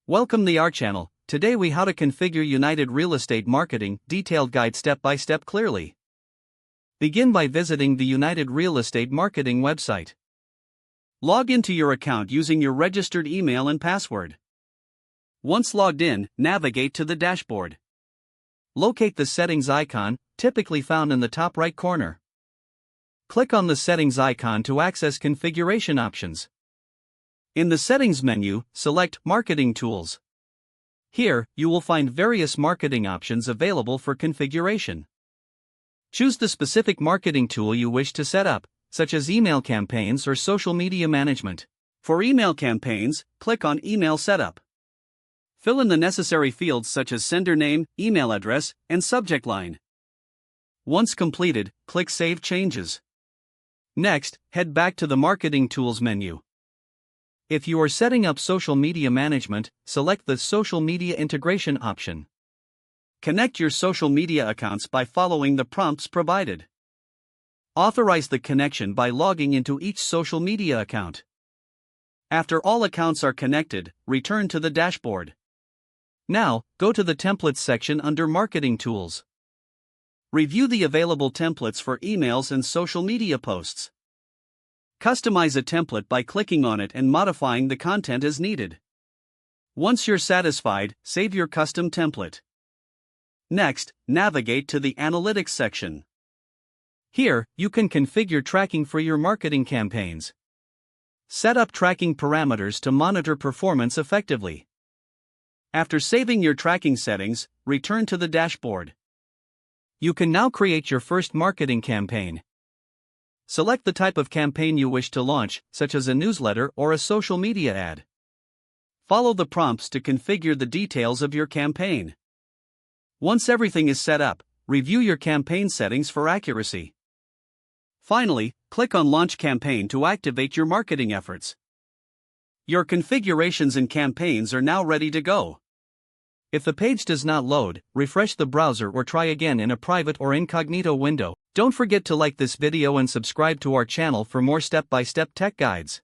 Welcome to our channel. Today we how to configure United Real Estate Marketing detailed guide step by step clearly. Begin by visiting the United Real Estate Marketing website. Log into your account using your registered email and password. Once logged in, navigate to the dashboard. Locate the settings icon, typically found in the top right corner. Click on the settings icon to access configuration options. In the settings menu, select Marketing Tools. Here, you will find various marketing options available for configuration. Choose the specific marketing tool you wish to set up, such as email campaigns or social media management. For email campaigns, click on Email Setup. Fill in the necessary fields such as sender name, email address, and subject line. Once completed, click Save Changes. Next, head back to the Marketing Tools menu. If you are setting up social media management, select the Social Media Integration option. Connect your social media accounts by following the prompts provided. Authorize the connection by logging into each social media account. After all accounts are connected, return to the dashboard. Now, go to the Templates section under Marketing Tools. Review the available templates for emails and social media posts. Customize a template by clicking on it and modifying the content as needed. Once you're satisfied, save your custom template. Next, navigate to the Analytics section. Here, you can configure tracking for your marketing campaigns. Set up tracking parameters to monitor performance effectively. After saving your tracking settings, return to the dashboard. You can now create your first marketing campaign. Select the type of campaign you wish to launch, such as a newsletter or a social media ad. Follow the prompts to configure the details of your campaign. Once everything is set up, review your campaign settings for accuracy. Finally, click on Launch Campaign to activate your marketing efforts. Your configurations and campaigns are now ready to go. If the page does not load, refresh the browser or try again in a private or incognito window. Don't forget to like this video and subscribe to our channel for more step-by-step tech guides.